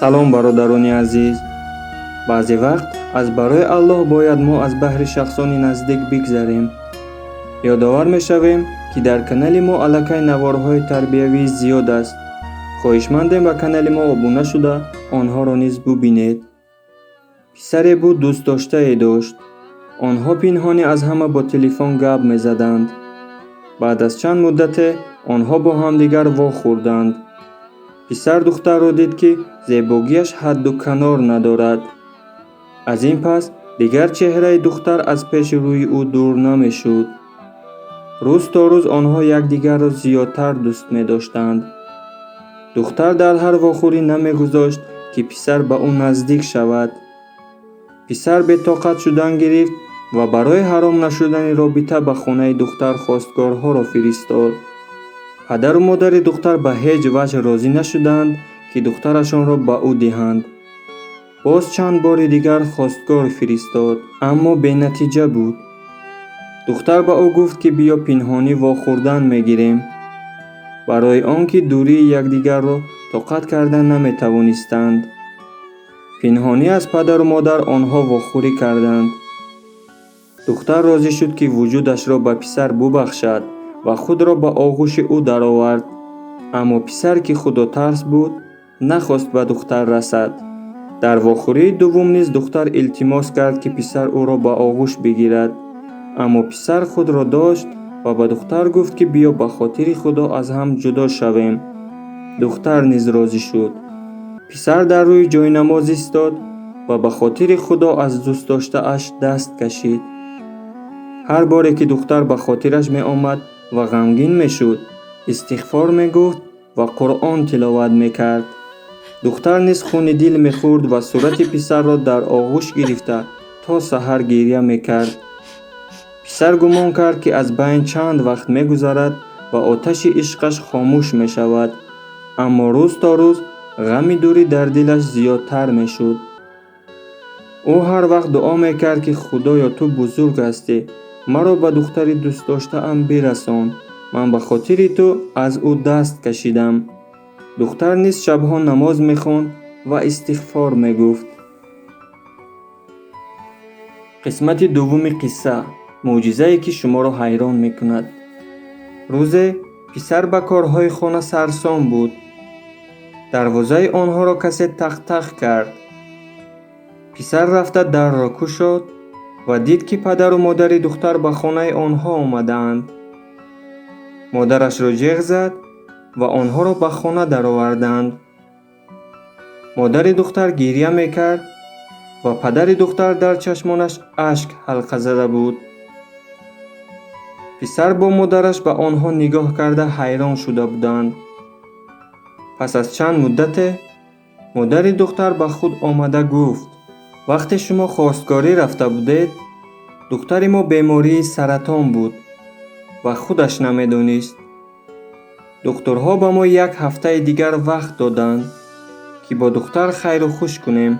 салом бародарони азиз. баъзе вақт аз барои аллоҳ бояд мо аз баҳри шахсони наздик бигзарем. ёдовар мешавем ки дар канали мо аллакай наворҳои тарбиявӣ зиёд аст. хоҳишмандем ба канали мо обуна шуда онҳоро низ бубинед. писаре буд дӯстдоштае дошт. онҳо пинҳонӣ аз ҳама бо телефон гап мезаданд. баъд аз чанд муддате онҳо бо ҳамдигар вохӯрданд. писар духтарро дид ки зебогиаш ҳадду канор надорад. аз ин пас дигар чеҳраи духтар аз пеши рӯи ӯ дур намешуд. рӯз то рӯз онҳо якдигарро зиёдтар дӯст медоштанд. духтар дар ҳар вохӯрӣ намегузошт ки писар ба ӯ наздик шавад. писар бетоқат шудан гирифт ва барои ҳаром нашудани робита ба хонаи духтар хостгорҳоро фиристод. падару модари духтар ба ҳеҷ ваҷҳ розӣ нашуданд ки духтарашонро ба ӯ диҳанд. боз чанд бори дигар хостгор фиристод, аммо бенатиҷа буд. духтар ба ӯ гуфт ки биё пинҳонӣ вохӯрдан мегирем. барои он ки дурии якдигарро тоқат карда наметавонистанд. пинҳонӣ аз падару модар онҳо вохӯрӣ карданд. духтар розӣ шуд ки вуҷудашро ба писар бубахшад ва худро ба оғӯши ӯ даровард. аммо писар ки худотарс буд, нахост ба духтар расад. дар вохӯрии дуввум низ духтар илтимос кард ки писар ӯро ба оғӯш бигирад. аммо писар худро дошт ва ба духтар гуфт ки биё ба хотири худо аз ҳам ҷудо шавем. духтар низ розӣ шуд. писар дар рӯи ҷойнамоз истод ва ба хотири худо аз дӯстдоштааш даст кашид. ҳар боре ки духтар ба хотираш меомад ва ғамгин мешуд, истиғфор мегуфт ва қуръон тиловат мекард. духтар низ хуни дил мехӯрд ва сурати писарро дар оғӯш гирифта то саҳар гирья мекард. писар гумон кард ки аз байн чанд вақт мегузарад ва оташи ишқаш хомӯш мешавад. аммо рӯз то рӯз ғами дурӣ дар дилаш зиёдтар мешуд. ӯ ҳар вақт дуо мекард ки худоё ту бузург ҳастӣ, маро ба духтари дӯстдоштаам бирасон. ман ба хотири ту аз ӯ даст кашидам. духтар низ шабҳо намоз мехонд ва истиғфор мегуфт. қисмати дуввуми қисса. мӯъҷизае ки шуморо ҳайрон мекунад. рӯзе писар ба корҳои хона сарсон буд. дарвозаи онҳоро касе тақ-тақ кард. писар рафта дарро кушод ва дид ки падару модари духтар ба хонаи онҳо омадаанд. модарашро ҷиғ зад ва онҳоро ба хона дароварданд. модари духтар гирья мекард ва падари духтар дар чашмонаш ашк ҳалқа зада буд. писар бо модараш ба онҳо нигоҳ карда ҳайрон шуда буданд. пас аз чанд муддате модари духтар ба худ омада гуфт: вақте шумо хостгорӣ рафта будед, духтари мо бемории саратон буд ва худаш намедонист. духтурҳо ба мо 1 ҳафтаи дигар вақт доданд ки бо духтар хайру хуш кунем,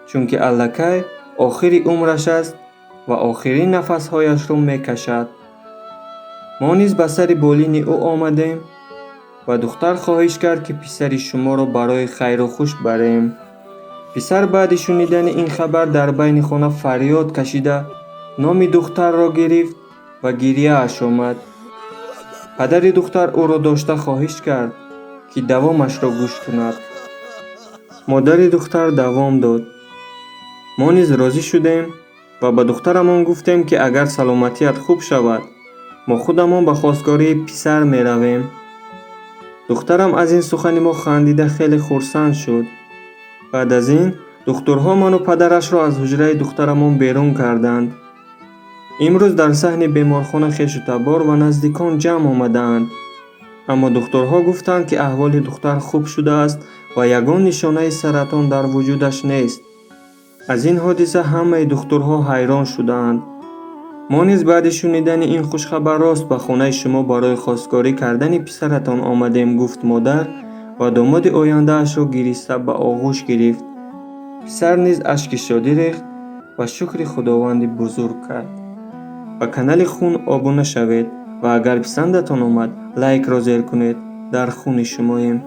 чунки аллакай охири умраш аст ва охирин нафасҳояшро мекашад. мо низ ба сари болини ӯ омадем ва духтар хоҳиш кард ки писари шуморо барои хайру хуш барем. писар баъди шунидани ин хабар дар байни хона фарёд кашида номи духтарро гирифт ва гирьяаш омад. падари духтар ӯро дошта хоҳиш кард ки давомашро гӯш кунад. модари духтар давом дод. мо низ розӣ шудем ва ба духтарамон гуфтем ки агар саломатият хуб шавад, мо худамон ба хостгории писар меравем. духтарам аз ин сухани мо хандида хеле хурсанд шуд. баъд аз ин духтурҳо ману падарашро аз ҳуҷраи духтарамон берун карданд. имрӯз дар саҳни беморхона хешу табор ва наздикон ҷамъ омадаанд. аммо духтурҳо гуфтанд ки аҳволи духтар хуб шудааст ва ягон нишонаи саратон дар вуҷудаш нест. аз ин ҳодиса ҳамаи духтурҳо ҳайрон шудаанд. мо низ баъди шунидани ин хушхабар рост ба хонаи шумо барои хостгорӣ кардани писаратон омадем, гуфт модар ва домоди ояндаашро гириста ба оғӯш гирифт. писар низ ашки шодӣ рехт ва шукри худованди бузург кард. ба канали хун обуна шавед ва агар писандатон омад, лайкро зер кунед. дар хуни шумоем.